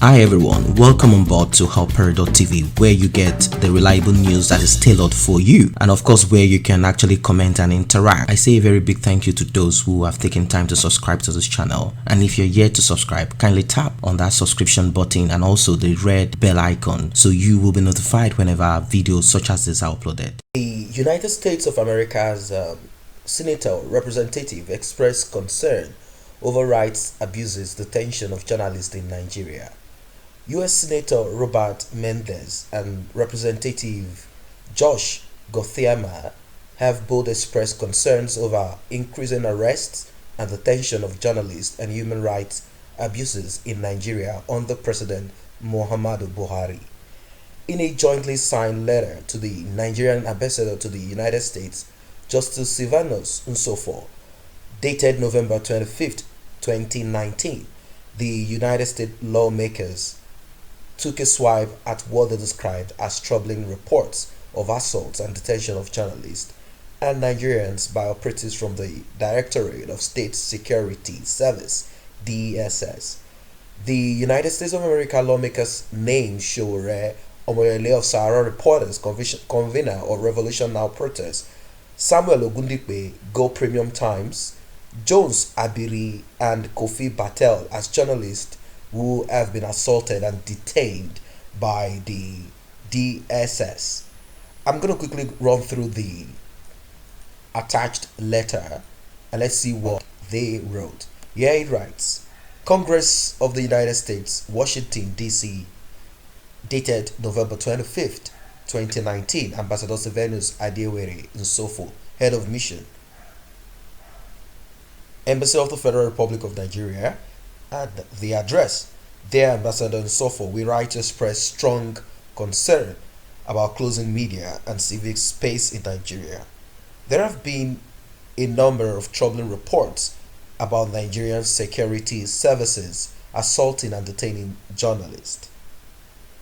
Hi everyone, welcome on board to helper.tv, where you get the reliable news that is tailored for you, and of course where you can actually comment and interact. I say a very big thank you to those who have taken time to subscribe to this channel, and if you're yet to subscribe, kindly tap on that subscription button and also the red bell icon so you will be notified whenever videos such as this are uploaded. The United States of America's Senator representative expressed concern over rights abuses, detention of journalists in Nigeria. U.S. Senator Robert Menendez and Representative Josh Gothiama have both expressed concerns over increasing arrests and detention of journalists and human rights abuses in Nigeria under President Muhammadu Buhari. In a jointly signed letter to the Nigerian ambassador to the United States, Justice Silvanus Nsofo, dated November 25, 2019, the United States lawmakers took a swipe at what they described as troubling reports of assaults and detention of journalists and Nigerians by operatives from the Directorate of State Security Service, DSS. The United States of America lawmakers named Sowore of Sahara Reporters, convener of Revolution Now protest, Samuel Ogundikpe, Go Premium Times, Jones Abiri, and Kofi Batel as journalists who have been assaulted and detained by the DSS. I'm going to quickly run through the attached letter and let's see what they wrote. Here it writes, Congress of the United States, Washington, D.C., dated November 25th, 2019, Ambassador Silvanus Adewere Nsofo, Head of Mission, Embassy of the Federal Republic of Nigeria, and the address. Dear Ambassador Nsofo, we write to express strong concern about closing media and civic space in Nigeria. There have been a number of troubling reports about Nigerian security services assaulting and detaining journalists,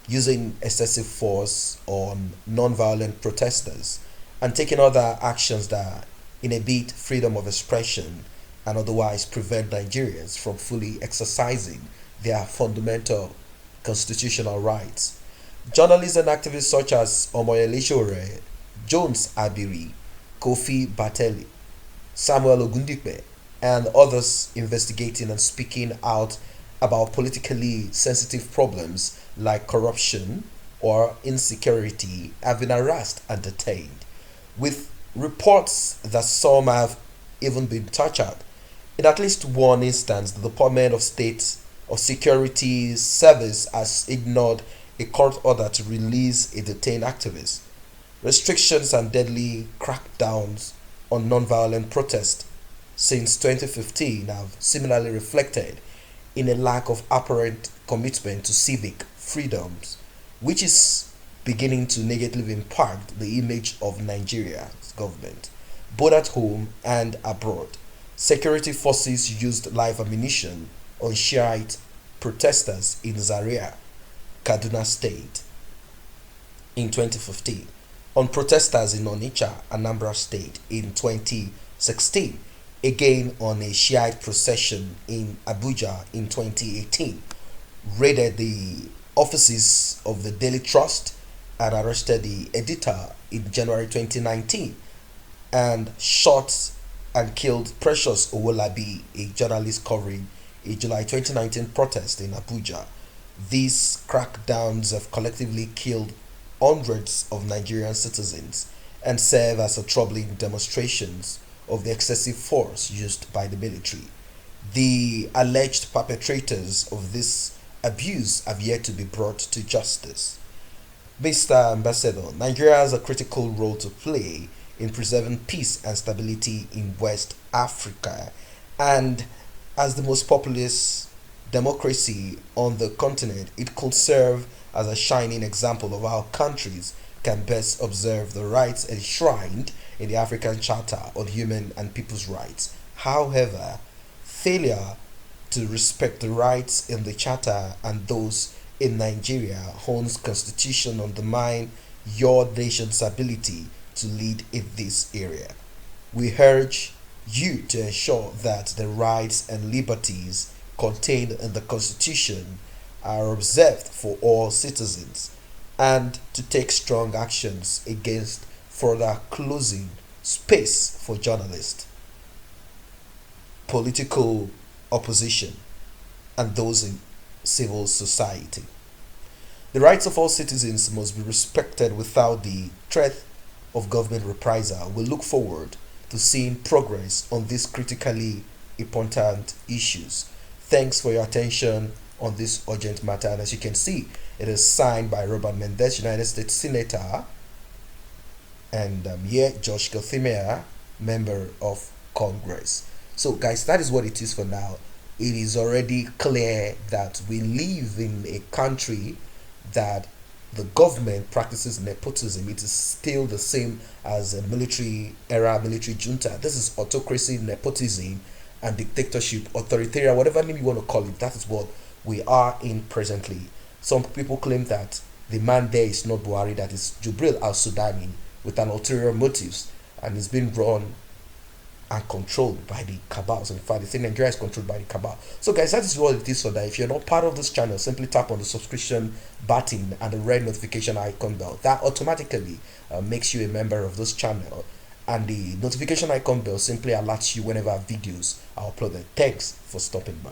using excessive force on non-violent protesters, and taking other actions that inhibit freedom of expression and otherwise prevent Nigerians from fully exercising their fundamental constitutional rights. Journalists and activists such as Omoyele Sowore, Jones Abiri, Kofi Bateli, Samuel Ogundikpe, and others investigating and speaking out about politically sensitive problems like corruption or insecurity have been harassed and detained, with reports that some have even been tortured. In at least one instance, the Department of State of Security Service has ignored a court order to release a detained activist. Restrictions and deadly crackdowns on non-violent protest since 2015 have similarly reflected in a lack of apparent commitment to civic freedoms, which is beginning to negatively impact the image of Nigeria's government, both at home and abroad. Security forces used live ammunition on Shiite protesters in Zaria, Kaduna State in 2015, on protesters in Onitsha, Anambra State in 2016, again on a Shiite procession in Abuja in 2018, raided the offices of the Daily Trust and arrested the editor in January 2019, and shot and killed Precious Owolabi, a journalist covering a July 2019 protest in Abuja. These crackdowns have collectively killed hundreds of Nigerian citizens and serve as a troubling demonstrations of the excessive force used by the military. The alleged perpetrators of this abuse have yet to be brought to justice. Mr. Ambassador, Nigeria has a critical role to play in preserving peace and stability in West Africa, and as the most populous democracy on the continent, it could serve as a shining example of how countries can best observe the rights enshrined in the African Charter on Human and People's Rights. However, failure to respect the rights in the Charter and those in Nigeria one's constitution undermine your nation's ability to lead in this area. We urge you to ensure that the rights and liberties contained in the Constitution are observed for all citizens, and to take strong actions against further closing space for journalists, political opposition, and those in civil society. The rights of all citizens must be respected without the threat of government reprisal. We look forward to seeing progress on these critically important issues. Thanks for your attention on this urgent matter. And as you can see, it is signed by Robert Mendez, United States Senator, and here Josh Gothimea, member of Congress. So, guys, that is what it is for now. It is already clear that we live in a country that the government practices nepotism. It is still the same as a military junta. This is autocracy, nepotism, and dictatorship, authoritarian, whatever name you want to call it. That is what we are in presently. Some people claim that the man there is not Buhari, that is Jubril al-Sudani with an ulterior motives, and is being run and controlled by the cabals. In fact, they say Nigeria is controlled by the cabal. So guys, that is what it is for that. If you're not part of this channel, simply tap on the subscription button and the red notification icon bell. That automatically makes you a member of this channel, and the notification icon bell simply alerts you whenever videos are uploaded. Thanks for stopping by.